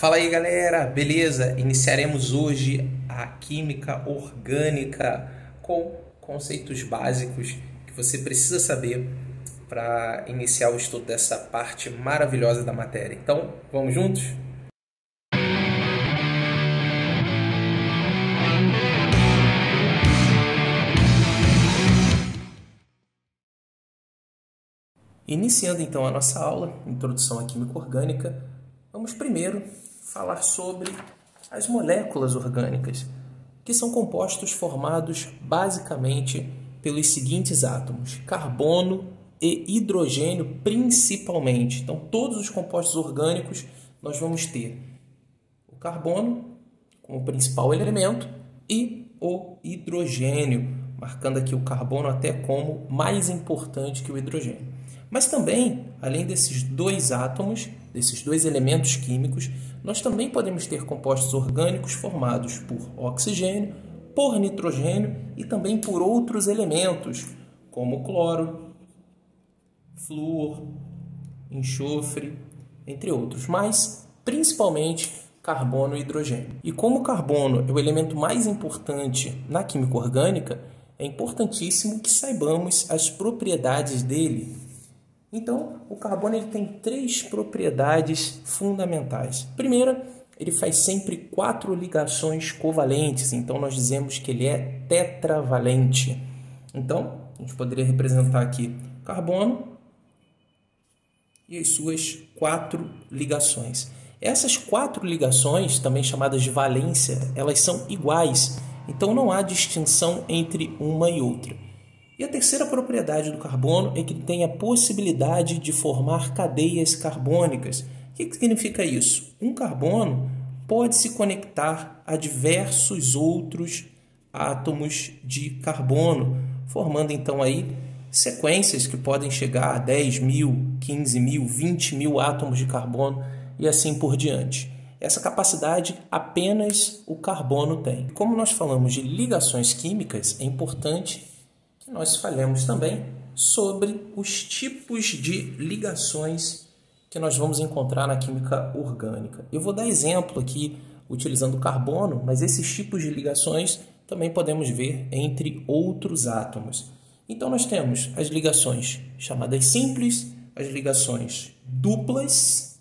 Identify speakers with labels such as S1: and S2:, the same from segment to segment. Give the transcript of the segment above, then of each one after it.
S1: Fala aí galera, beleza? Iniciaremos hoje a química orgânica com conceitos básicos que você precisa saber para iniciar o estudo dessa parte maravilhosa da matéria. Então, vamos juntos? Iniciando então a nossa aula, Introdução à Química Orgânica, vamos primeiro falar sobre as moléculas orgânicas, que são compostos formados basicamente pelos seguintes átomos: carbono e hidrogênio principalmente. Então, todos os compostos orgânicos nós vamos ter o carbono como principal elemento e o hidrogênio, marcando aqui o carbono até como mais importante que o hidrogênio. Mas também, além desses dois átomos, desses dois elementos químicos, nós também podemos ter compostos orgânicos formados por oxigênio, por nitrogênio e também por outros elementos, como cloro, flúor, enxofre, entre outros, mas principalmente carbono e hidrogênio. E como o carbono é o elemento mais importante na química orgânica, é importantíssimo que saibamos as propriedades dele. Então, o carbono ele tem três propriedades fundamentais. Primeira, ele faz sempre 4 ligações covalentes, então nós dizemos que ele é tetravalente. Então, a gente poderia representar aqui carbono e as suas 4 ligações. Essas 4 ligações, também chamadas de valência, elas são iguais, então não há distinção entre uma e outra. E a terceira propriedade do carbono é que ele tem a possibilidade de formar cadeias carbônicas. O que significa isso? Um carbono pode se conectar a diversos outros átomos de carbono, formando então aí sequências que podem chegar a 10 mil, 15 mil, 20 mil átomos de carbono e assim por diante. Essa capacidade apenas o carbono tem. Como nós falamos de ligações químicas, é importante que nós falemos também sobre os tipos de ligações que nós vamos encontrar na química orgânica. Eu vou dar exemplo aqui utilizando o carbono, mas esses tipos de ligações também podemos ver entre outros átomos. Então nós temos as ligações chamadas simples, as ligações duplas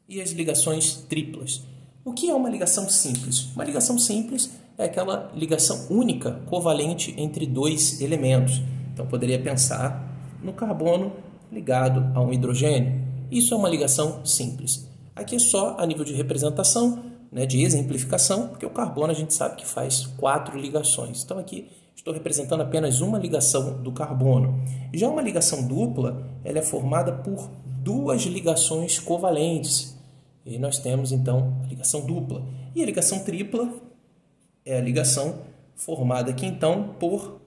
S1: e as ligações triplas. O que é uma ligação simples? Uma ligação simples é aquela ligação única, covalente entre dois elementos. Então, poderia pensar no carbono ligado a um hidrogênio. Isso é uma ligação simples. Aqui é só a nível de representação, de exemplificação, porque o carbono a gente sabe que faz 4 ligações. Então, aqui estou representando apenas uma ligação do carbono. Já uma ligação dupla, ela é formada por 2 ligações covalentes. E nós temos, então, a ligação dupla. E a ligação tripla é a ligação formada aqui, então, por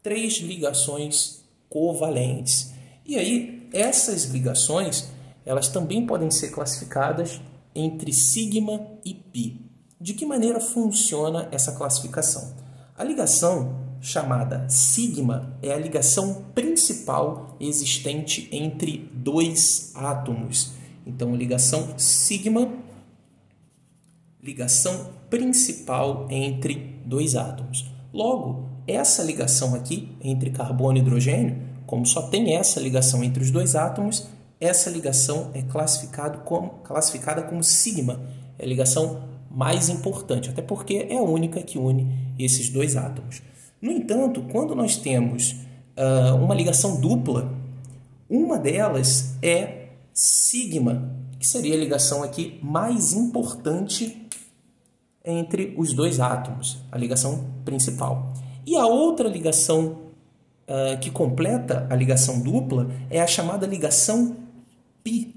S1: 3 ligações covalentes. E aí, essas ligações, elas também podem ser classificadas entre sigma e pi. De que maneira funciona essa classificação? A ligação chamada sigma é a ligação principal existente entre 2 átomos. Então, ligação sigma, ligação principal entre 2 átomos. Logo, essa ligação aqui entre carbono e hidrogênio, como só tem essa ligação entre os 2 átomos, essa ligação é classificada como sigma, é a ligação mais importante, até porque é a única que une esses 2 átomos. No entanto, quando nós temos uma ligação dupla, uma delas é sigma, que seria a ligação aqui mais importante entre os 2 átomos, a ligação principal. E a outra ligação que completa a ligação dupla é a chamada ligação pi.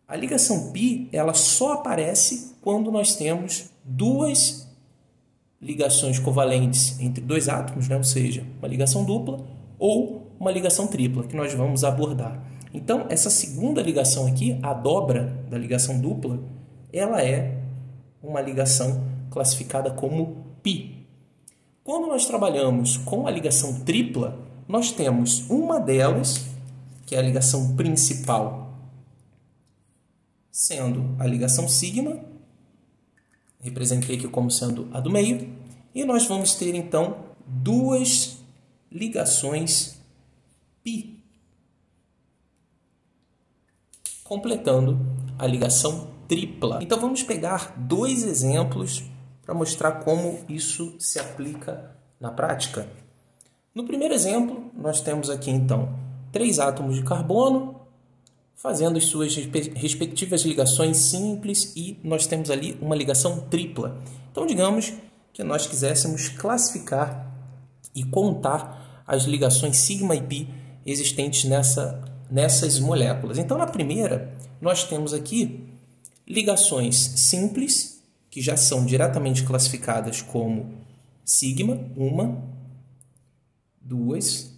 S1: A ligação pi, ela só aparece quando nós temos 2 ligações covalentes entre 2 átomos, ou seja, uma ligação dupla ou uma ligação tripla, que nós vamos abordar. Então, essa segunda ligação aqui, a dobra da ligação dupla, ela é uma ligação classificada como pi. Quando nós trabalhamos com a ligação tripla, nós temos uma delas, que é a ligação principal, sendo a ligação sigma, representei aqui como sendo a do meio, e nós vamos ter então duas ligações π, completando a ligação tripla. Então vamos pegar dois exemplos para mostrar como isso se aplica na prática. No primeiro exemplo, nós temos aqui então 3 átomos de carbono fazendo as suas respectivas ligações simples e nós temos ali uma ligação tripla. Então digamos que nós quiséssemos classificar e contar as ligações sigma e π existentes nessas moléculas. Então na primeira, nós temos aqui ligações simples, que já são diretamente classificadas como sigma, 1, 2,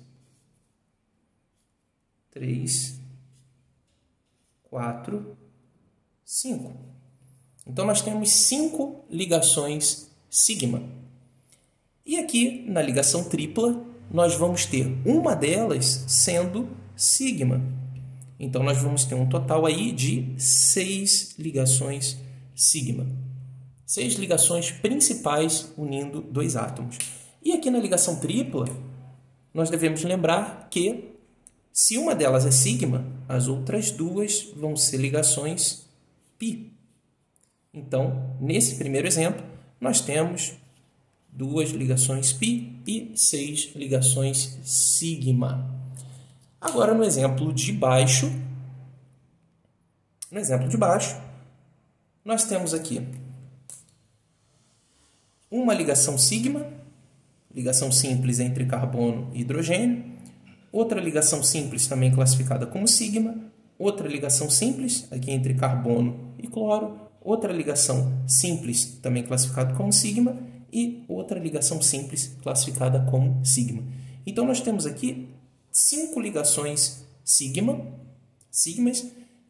S1: 3, 4, 5. Então nós temos 5 ligações sigma. E aqui na ligação tripla, nós vamos ter uma delas sendo sigma. Então nós vamos ter um total aí de 6 ligações sigma. 6 ligações principais unindo 2 átomos. E aqui na ligação tripla, nós devemos lembrar que se uma delas é sigma, as outras duas vão ser ligações π. Então, nesse primeiro exemplo, nós temos 2 ligações π e 6 ligações sigma. Agora, no exemplo de baixo, nós temos aqui uma ligação sigma, ligação simples entre carbono e hidrogênio, outra ligação simples também classificada como sigma, outra ligação simples aqui entre carbono e cloro, outra ligação simples também classificada como sigma e outra ligação simples classificada como sigma. Então nós temos aqui 5 ligações sigmas,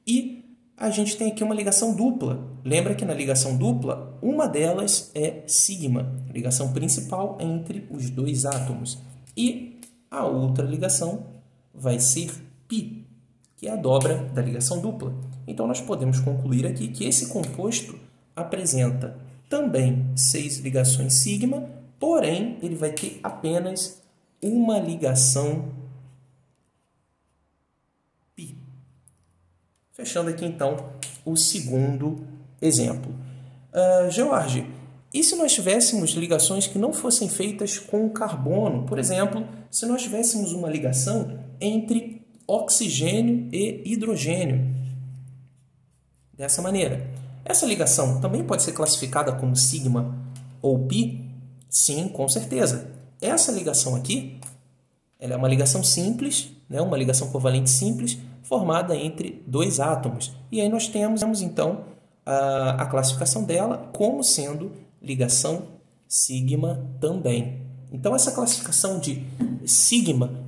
S1: e a gente tem aqui uma ligação dupla. Lembra que na ligação dupla, uma delas é sigma, a ligação principal entre os 2 átomos. E a outra ligação vai ser π, que é a dobra da ligação dupla. Então nós podemos concluir aqui que esse composto apresenta também 6 ligações sigma, porém ele vai ter apenas uma ligação π. Fechando aqui então o segundo exemplo. George, e se nós tivéssemos ligações que não fossem feitas com carbono? Por exemplo, se nós tivéssemos uma ligação entre oxigênio e hidrogênio. Dessa maneira. Essa ligação também pode ser classificada como sigma ou π? Sim, com certeza. Essa ligação aqui, ela é uma ligação simples, né? Uma ligação covalente simples, formada entre 2 átomos. E aí nós temos então a classificação dela como sendo ligação sigma também. Então essa classificação de sigma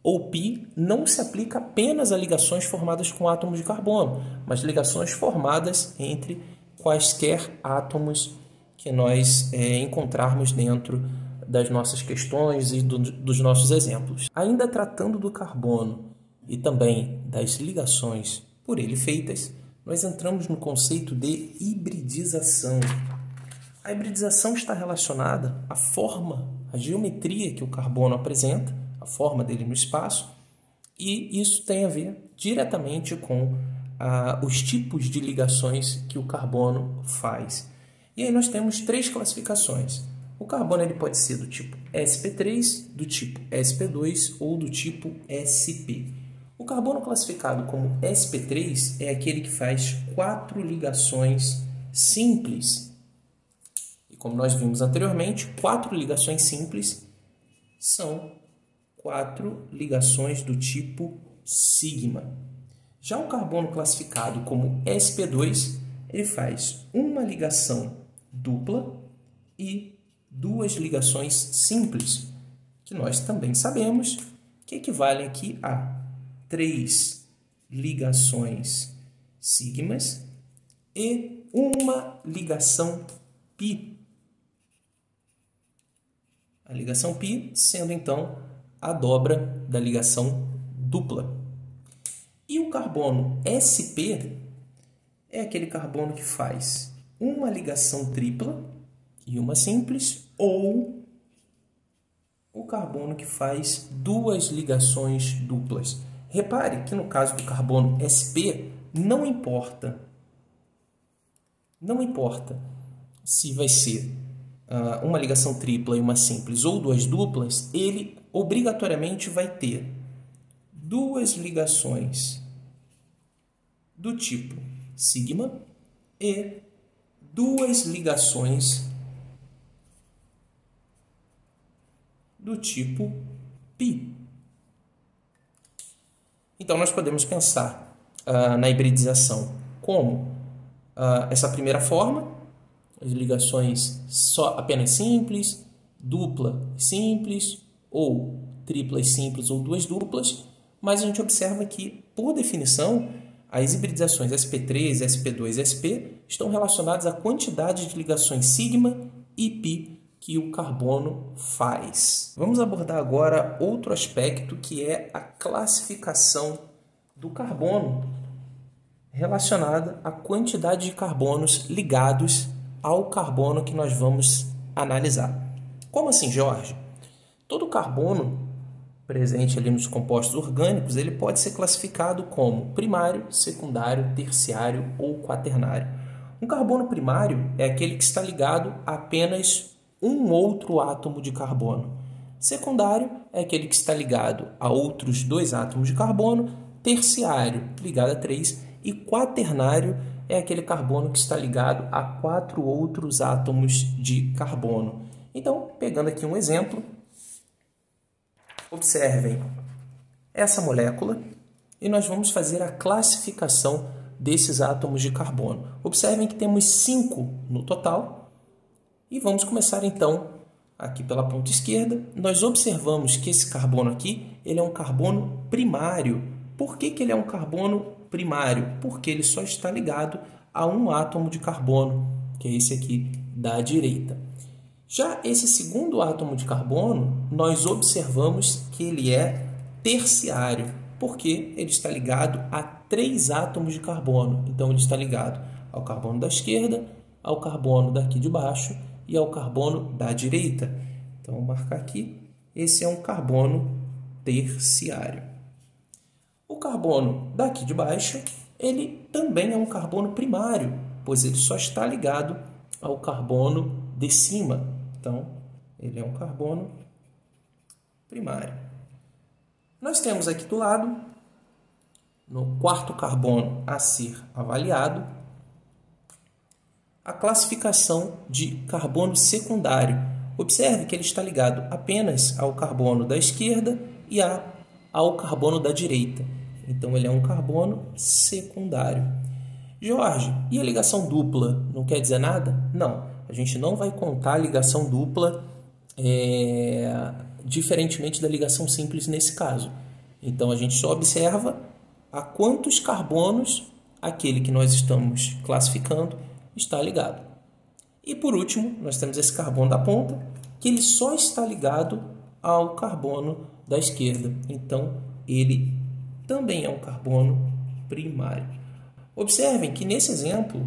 S1: ou π não se aplica apenas a ligações formadas com átomos de carbono, mas ligações formadas entre quaisquer átomos que nós encontrarmos dentro das nossas questões e dos nossos exemplos. Ainda tratando do carbono e também das ligações por ele feitas, nós entramos no conceito de hibridização. A hibridização está relacionada à forma, à geometria que o carbono apresenta, a forma dele no espaço, e isso tem a ver diretamente com os tipos de ligações que o carbono faz. E aí nós temos 3 classificações. O carbono ele pode ser do tipo sp3, do tipo sp2 ou do tipo sp. O carbono classificado como sp3 é aquele que faz 4 ligações simples. E como nós vimos anteriormente, 4 ligações simples são 4 ligações do tipo sigma. Já o carbono classificado como sp2, ele faz uma ligação dupla e 2 ligações simples, que nós também sabemos que equivalem aqui a 3 ligações sigmas e uma ligação π. A ligação π sendo então a dobra da ligação dupla. E o carbono sp, é aquele carbono que faz uma ligação tripla e uma simples, ou o carbono que faz duas ligações duplas. Repare que no caso do carbono sp, não importa se vai ser uma ligação tripla e uma simples ou duas duplas, ele obrigatoriamente vai ter duas ligações do tipo sigma e duas ligações do tipo π. Então, nós podemos pensar na hibridização como essa primeira forma, as ligações apenas simples, dupla simples, ou triplas simples ou duas duplas, mas a gente observa que, por definição, as hibridizações sp3, sp2 e sp estão relacionadas à quantidade de ligações sigma e π que o carbono faz. Vamos abordar agora outro aspecto, que é a classificação do carbono relacionada à quantidade de carbonos ligados ao carbono que nós vamos analisar. Como assim, Jorge? Todo carbono presente ali nos compostos orgânicos, ele pode ser classificado como primário, secundário, terciário ou quaternário. Um carbono primário é aquele que está ligado a apenas um outro átomo de carbono. Secundário é aquele que está ligado a outros dois átomos de carbono. Terciário, ligado a 3. E quaternário é aquele carbono que está ligado a 4 outros átomos de carbono. Então, pegando aqui um exemplo, observem essa molécula e nós vamos fazer a classificação desses átomos de carbono. Observem que temos 5 no total. E vamos começar então aqui pela ponta esquerda. Nós observamos que esse carbono aqui, ele é um carbono primário. Por que ele é um carbono primário? Porque ele só está ligado a um átomo de carbono, que é esse aqui da direita. Já esse segundo átomo de carbono, nós observamos que ele é terciário, porque ele está ligado a 3 átomos de carbono. Então, ele está ligado ao carbono da esquerda, ao carbono daqui de baixo e ao carbono da direita. Então, vou marcar aqui. Esse é um carbono terciário. O carbono daqui de baixo, ele também é um carbono primário, pois ele só está ligado ao carbono de cima. Então, ele é um carbono primário. Nós temos aqui do lado, no quarto carbono a ser avaliado, a classificação de carbono secundário. Observe que ele está ligado apenas ao carbono da esquerda e ao carbono da direita. Então, ele é um carbono secundário. Jorge, e a ligação dupla não quer dizer nada? Não, a gente não vai contar a ligação dupla diferentemente da ligação simples nesse caso. Então, a gente só observa a quantos carbonos aquele que nós estamos classificando está ligado. E por último, nós temos esse carbono da ponta, que ele só está ligado ao carbono da esquerda. Então, ele também é um carbono primário. Observem que nesse exemplo,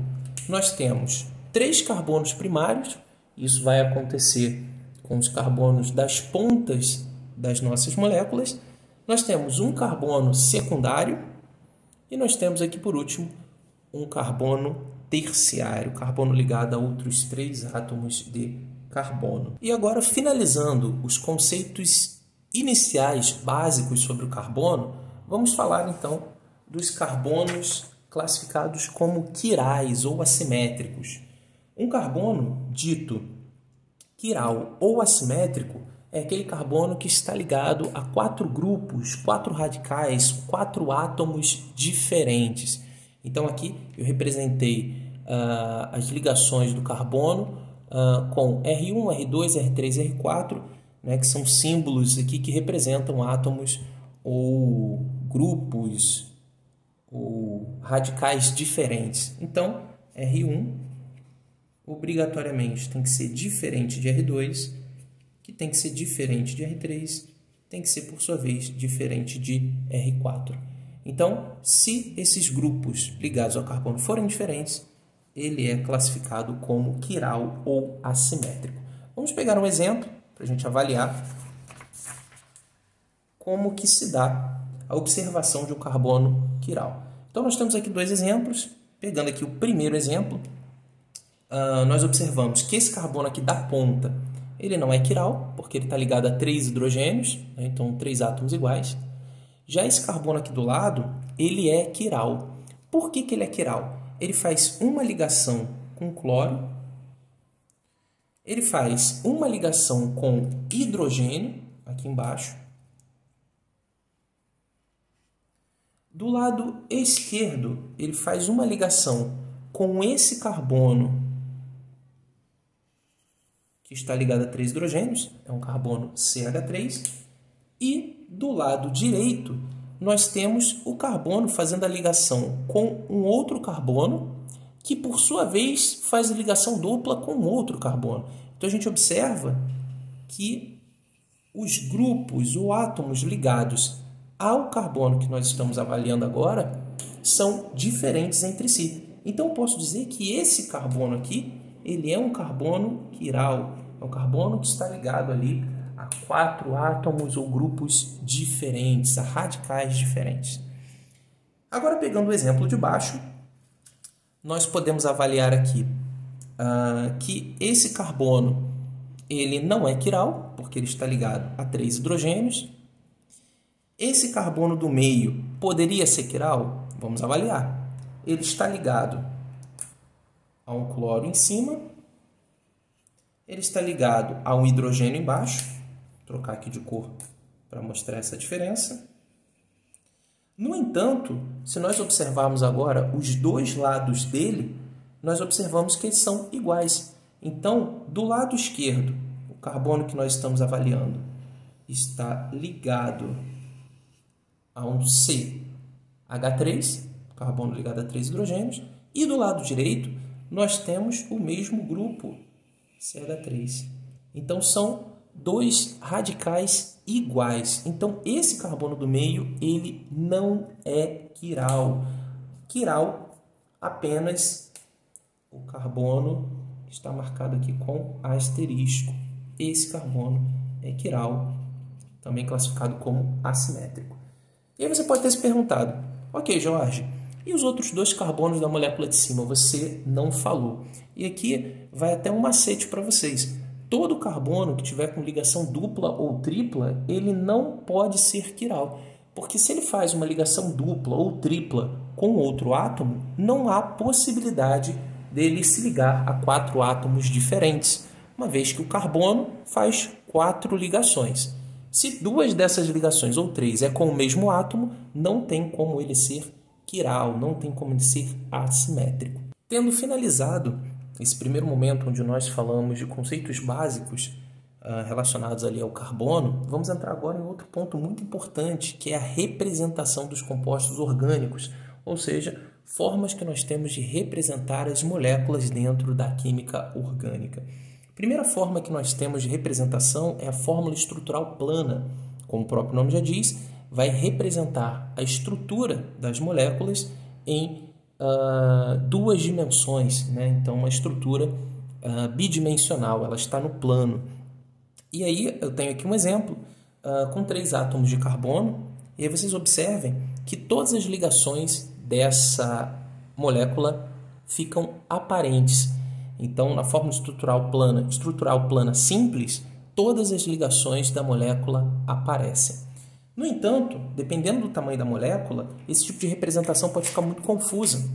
S1: nós temos 3 carbonos primários. Isso vai acontecer com os carbonos das pontas das nossas moléculas. Nós temos um carbono secundário e nós temos aqui, por último, um carbono terciário, carbono ligado a outros 3 átomos de carbono. E agora, finalizando os conceitos iniciais básicos sobre o carbono, vamos falar então dos carbonos classificados como quirais ou assimétricos. Um carbono dito quiral ou assimétrico é aquele carbono que está ligado a 4 grupos, 4 radicais, 4 átomos diferentes. Então, aqui eu representei as ligações do carbono com R1, R2, R3 e R4, né, que são símbolos aqui que representam átomos ou grupos ou radicais diferentes. Então, R1 obrigatoriamente tem que ser diferente de R2, que tem que ser diferente de R3, tem que ser, por sua vez, diferente de R4. Então, se esses grupos ligados ao carbono forem diferentes, ele é classificado como quiral ou assimétrico. Vamos pegar um exemplo para a gente avaliar como que se dá a observação de um carbono quiral. Então, nós temos aqui dois exemplos. Pegando aqui o primeiro exemplo, nós observamos que esse carbono aqui da ponta, ele não é quiral, porque ele está ligado a 3 hidrogênios, né? Então 3 átomos iguais. Já esse carbono aqui do lado, ele é quiral. Por que ele é quiral? Ele faz uma ligação com cloro, ele faz uma ligação com hidrogênio, aqui embaixo. Do lado esquerdo, ele faz uma ligação com esse carbono que está ligado a 3 hidrogênios, é um carbono CH3, e do lado direito nós temos o carbono fazendo a ligação com um outro carbono, que por sua vez faz a ligação dupla com outro carbono. Então a gente observa que os grupos ou átomos ligados ao carbono que nós estamos avaliando agora são diferentes entre si. Então eu posso dizer que esse carbono aqui, ele é um carbono quiral, é um carbono que está ligado ali a 4 átomos ou grupos diferentes, a radicais diferentes. Agora, pegando o exemplo de baixo, nós podemos avaliar aqui que esse carbono ele não é quiral, porque ele está ligado a 3 hidrogênios. Esse carbono do meio poderia ser quiral? Vamos avaliar. Ele está ligado a um cloro em cima, ele está ligado a um hidrogênio embaixo. Vou trocar aqui de cor para mostrar essa diferença. No entanto, se nós observarmos agora os dois lados dele, nós observamos que eles são iguais. Então, do lado esquerdo, o carbono que nós estamos avaliando está ligado a um CH3, carbono ligado a 3 hidrogênios, e do lado direito nós temos o mesmo grupo, CH3. Então, são dois radicais iguais. Então, esse carbono do meio, ele não é quiral. Quiral apenas o carbono que está marcado aqui com asterisco. Esse carbono é quiral, também classificado como assimétrico. E aí você pode ter se perguntado, ok, Jorge, e os outros 2 carbonos da molécula de cima? Você não falou. E aqui vai até um macete para vocês. Todo carbono que tiver com ligação dupla ou tripla, ele não pode ser quiral. Porque se ele faz uma ligação dupla ou tripla com outro átomo, não há possibilidade dele se ligar a 4 átomos diferentes, uma vez que o carbono faz 4 ligações. Se 2 dessas ligações ou 3 é com o mesmo átomo, não tem como ele ser quiral, não tem como ele ser assimétrico. Tendo finalizado esse primeiro momento onde nós falamos de conceitos básicos relacionados ali ao carbono, vamos entrar agora em outro ponto muito importante, que é a representação dos compostos orgânicos, ou seja, formas que nós temos de representar as moléculas dentro da química orgânica. A primeira forma que nós temos de representação é a fórmula estrutural plana. Como o próprio nome já diz, vai representar a estrutura das moléculas em 2 dimensões, né? Então, uma estrutura bidimensional, ela está no plano. E aí, eu tenho aqui um exemplo com 3 átomos de carbono, e aí vocês observem que todas as ligações dessa molécula ficam aparentes. Então, na fórmula estrutural plana simples, todas as ligações da molécula aparecem. No entanto, dependendo do tamanho da molécula, esse tipo de representação pode ficar muito confusa.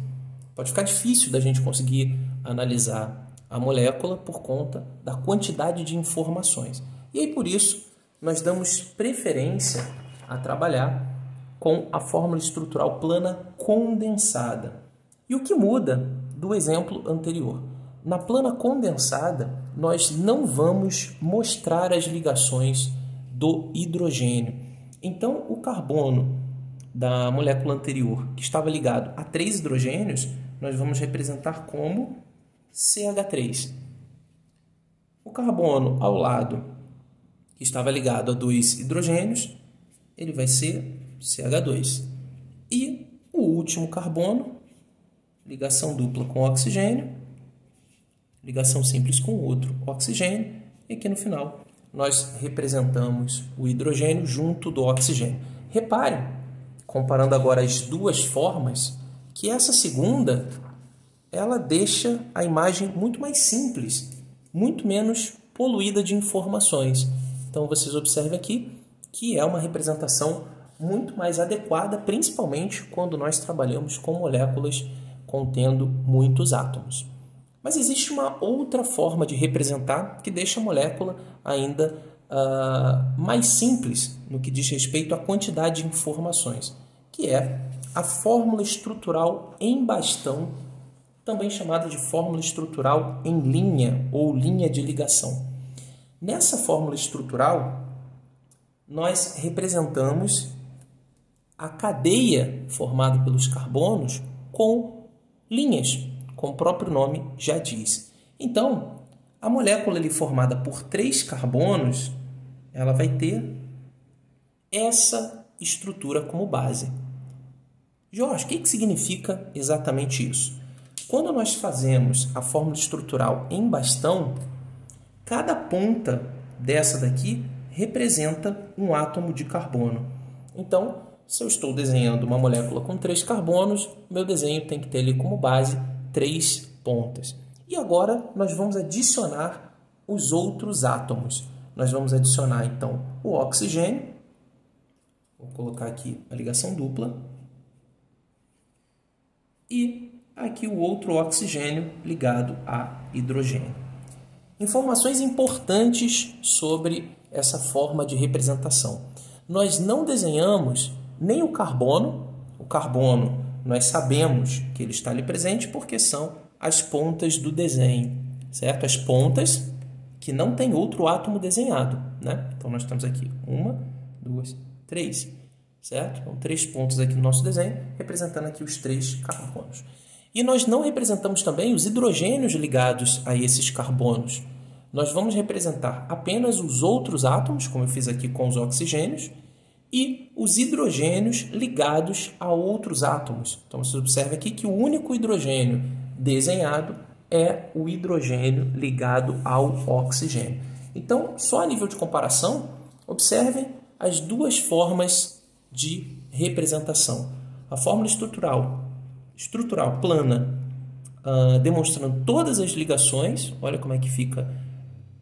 S1: Pode ficar difícil da gente conseguir analisar a molécula por conta da quantidade de informações. E aí, por isso, nós damos preferência a trabalhar com a fórmula estrutural plana condensada. E o que muda do exemplo anterior? Na plana condensada, nós não vamos mostrar as ligações do hidrogênio. Então, o carbono da molécula anterior, que estava ligado a 3 hidrogênios, nós vamos representar como CH3. O carbono ao lado, que estava ligado a 2 hidrogênios, ele vai ser CH2. E o último carbono, ligação dupla com oxigênio, ligação simples com outro oxigênio, e aqui no final nós representamos o hidrogênio junto do oxigênio. Reparem, comparando agora as duas formas, que essa segunda, ela deixa a imagem muito mais simples, muito menos poluída de informações. Então, vocês observem aqui que é uma representação muito mais adequada, principalmente quando nós trabalhamos com moléculas contendo muitos átomos. Mas existe uma outra forma de representar que deixa a molécula ainda mais simples no que diz respeito à quantidade de informações, que é a fórmula estrutural em bastão, também chamada de fórmula estrutural em linha ou linha de ligação. Nessa fórmula estrutural, nós representamos a cadeia formada pelos carbonos com linhas, como o próprio nome já diz. Então, a molécula ali formada por 3 carbonos, ela vai ter essa estrutura como base. Jorge, o que significa exatamente isso? Quando nós fazemos a fórmula estrutural em bastão, cada ponta dessa daqui representa um átomo de carbono. Então, se eu estou desenhando uma molécula com 3 carbonos, meu desenho tem que ter ali como base 3 pontas. E agora nós vamos adicionar os outros átomos. Nós vamos adicionar então o oxigênio. Vou colocar aqui a ligação dupla. E aqui o outro oxigênio ligado a hidrogênio. Informações importantes sobre essa forma de representação. Nós não desenhamos nem o carbono. O carbono nós sabemos que ele está ali presente porque são as pontas do desenho, certo? As pontas que não tem outro átomo desenhado, né? Então nós temos aqui 1, 2, 3, certo? Então 3 pontos aqui no nosso desenho, representando aqui os 3 carbonos. E nós não representamos também os hidrogênios ligados a esses carbonos. Nós vamos representar apenas os outros átomos, como eu fiz aqui com os oxigênios, e os hidrogênios ligados a outros átomos. Então, você observa aqui que o único hidrogênio desenhado é o hidrogênio ligado ao oxigênio. Então, só a nível de comparação, observem as duas formas de representação. A fórmula estrutural plana, demonstrando todas as ligações, olha como é que fica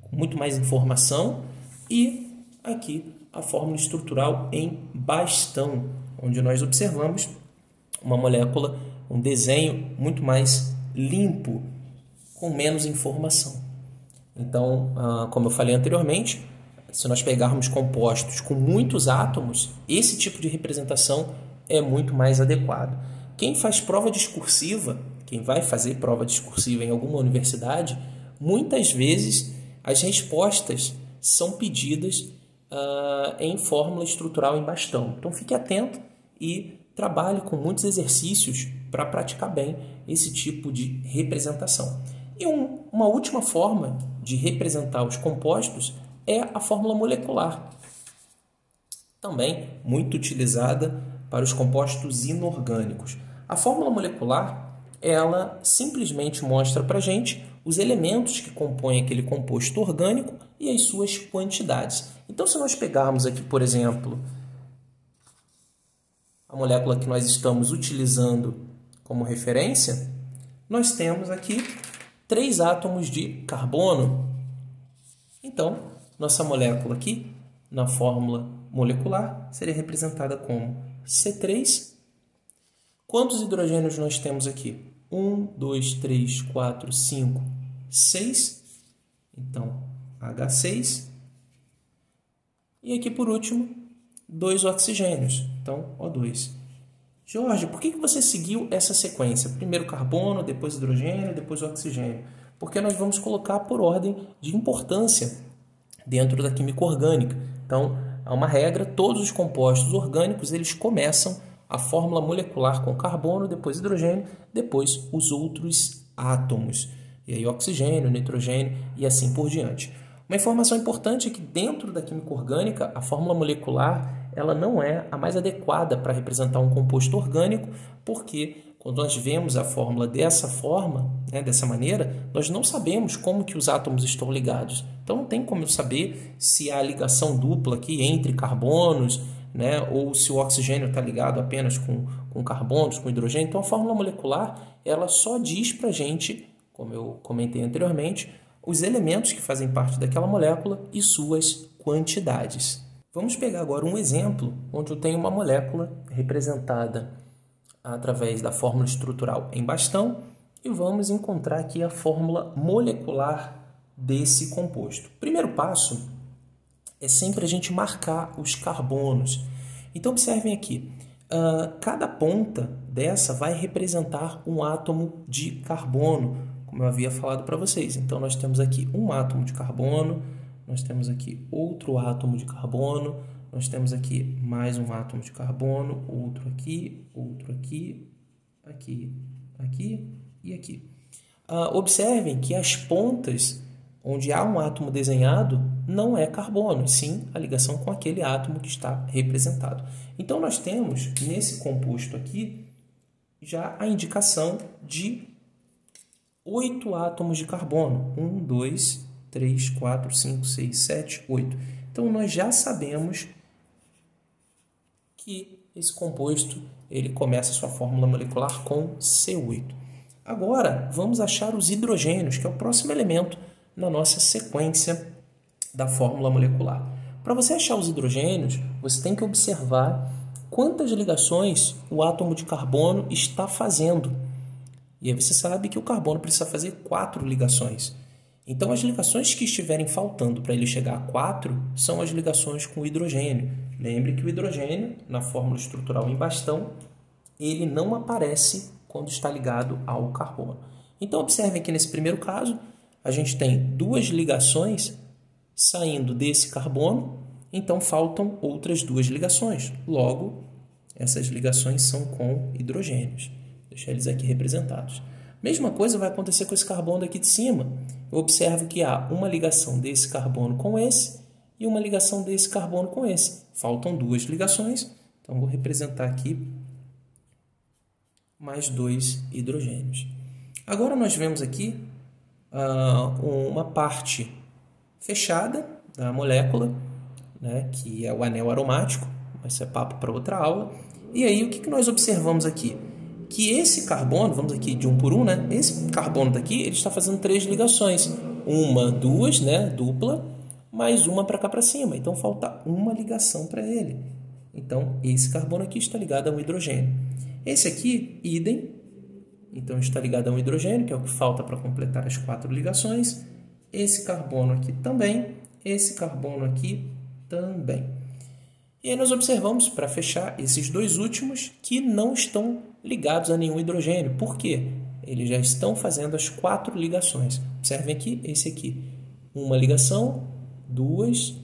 S1: com muito mais informação, e aqui a fórmula estrutural em bastão, onde nós observamos uma molécula, um desenho muito mais limpo, com menos informação. Então, como eu falei anteriormente, se nós pegarmos compostos com muitos átomos, esse tipo de representação é muito mais adequado. Quem faz prova discursiva, quem vai fazer prova discursiva em alguma universidade, muitas vezes as respostas são pedidas em fórmula estrutural em bastão. Então fique atento e trabalhe com muitos exercícios para praticar bem esse tipo de representação. E uma última forma de representar os compostos é a fórmula molecular, também muito utilizada para os compostos inorgânicos. A fórmula molecular, ela simplesmente mostra para a gente os elementos que compõem aquele composto orgânico e as suas quantidades. Então, se nós pegarmos aqui, por exemplo, a molécula que nós estamos utilizando como referência, nós temos aqui 3 átomos de carbono. Então, nossa molécula aqui, na fórmula molecular, seria representada como C3. Quantos hidrogênios nós temos aqui? 1, 2, 3, 4, 5, 6. Então, H6. E aqui, por último, 2 oxigênios. Então, O2. Jorge, por que você seguiu essa sequência? Primeiro carbono, depois hidrogênio, depois oxigênio. Porque nós vamos colocar por ordem de importância dentro da química orgânica. Então, há uma regra, todos os compostos orgânicos, eles começam a fórmula molecular com carbono, depois hidrogênio, depois os outros átomos. E aí oxigênio, nitrogênio e assim por diante. Uma informação importante é que dentro da química orgânica, a fórmula molecular ela não é a mais adequada para representar um composto orgânico, porque quando nós vemos a fórmula dessa forma, né, dessa maneira, nós não sabemos como que os átomos estão ligados. Então não tem como eu saber se há ligação dupla aqui entre carbonos, né, ou se o oxigênio está ligado apenas com carbonos, com hidrogênio. Então a fórmula molecular ela só diz para a gente, como eu comentei anteriormente, os elementos que fazem parte daquela molécula e suas quantidades. Vamos pegar agora um exemplo onde eu tenho uma molécula representada através da fórmula estrutural em bastão e vamos encontrar aqui a fórmula molecular desse composto. O primeiro passo é sempre a gente marcar os carbonos. Então observem aqui, cada ponta dessa vai representar um átomo de carbono, como eu havia falado para vocês. Então nós temos aqui um átomo de carbono, nós temos aqui outro átomo de carbono, nós temos aqui mais um átomo de carbono, outro aqui, aqui e aqui. Observem que as pontas onde há um átomo desenhado não é carbono, sim a ligação com aquele átomo que está representado. Então nós temos nesse composto aqui já a indicação de 8 átomos de carbono. 1, 2, 3, 4, 5, 6, 7, 8. Então nós já sabemos que esse composto ele começa a sua fórmula molecular com C8. Agora vamos achar os hidrogênios, que é o próximo elemento na nossa sequência da fórmula molecular. Para você achar os hidrogênios, você tem que observar quantas ligações o átomo de carbono está fazendo. E aí você sabe que o carbono precisa fazer 4 ligações. Então as ligações que estiverem faltando para ele chegar a 4 são as ligações com o hidrogênio. Lembre que o hidrogênio, na fórmula estrutural em bastão, ele não aparece quando está ligado ao carbono. Então observem que nesse primeiro caso, a gente tem 2 ligações saindo desse carbono, então faltam outras 2 ligações. Logo, essas ligações são com hidrogênios. Deixar eles aqui representados. Mesma coisa vai acontecer com esse carbono daqui de cima. Eu observo que há uma ligação desse carbono com esse e uma ligação desse carbono com esse. Faltam 2 ligações, então vou representar aqui mais 2 hidrogênios. Agora nós vemos aqui uma parte fechada da molécula, né, que é o anel aromático, mas isso é papo para outra aula. E aí o que nós observamos aqui? Que esse carbono, vamos aqui de um por um, né? Esse carbono daqui, ele está fazendo 3 ligações. 1, 2, né? Dupla, mais uma para cá para cima. Então falta uma ligação para ele. Então esse carbono aqui está ligado a um hidrogênio. Esse aqui, idem. Então está ligado a um hidrogênio, que é o que falta para completar as 4 ligações. Esse carbono aqui também. Esse carbono aqui também. E aí nós observamos, para fechar, esses 2 últimos que não estão ligados a nenhum hidrogênio. Por quê? Eles já estão fazendo as 4 ligações. Observem aqui, esse aqui. Uma ligação, 2,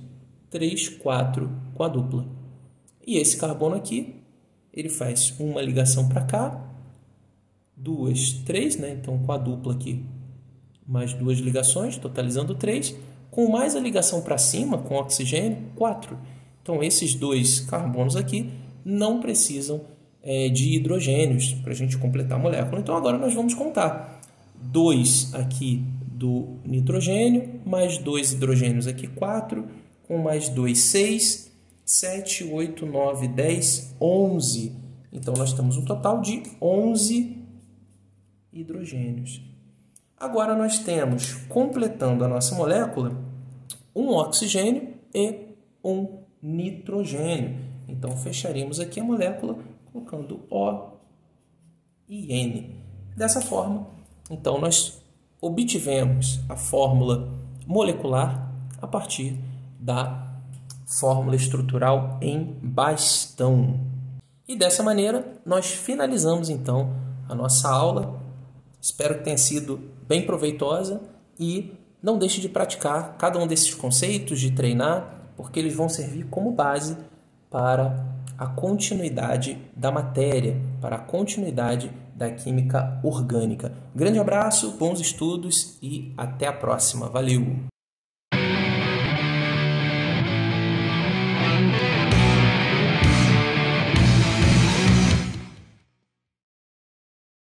S1: 3, 4 com a dupla. E esse carbono aqui, ele faz uma ligação para cá, 2, 3, né? Então com a dupla aqui, mais 2 ligações, totalizando 3. Com mais a ligação para cima, com oxigênio, 4. Então esses 2 carbonos aqui não precisam de hidrogênios para a gente completar a molécula. Então agora nós vamos contar 2 aqui do nitrogênio, mais 2 hidrogênios aqui, 4, com mais 2, 6, 7, 8, 9, 10, 11. Então nós temos um total de 11 hidrogênios. Agora nós temos, completando a nossa molécula, um oxigênio e um nitrogênio. Então fecharíamos aqui a molécula colocando O e N. Dessa forma, então nós obtivemos a fórmula molecular a partir da fórmula estrutural em bastão. E dessa maneira nós finalizamos então a nossa aula. Espero que tenha sido bem proveitosa e não deixe de praticar cada um desses conceitos, de treinar, porque eles vão servir como base para a continuidade da matéria, para a continuidade da química orgânica. Grande abraço, bons estudos e até a próxima. Valeu!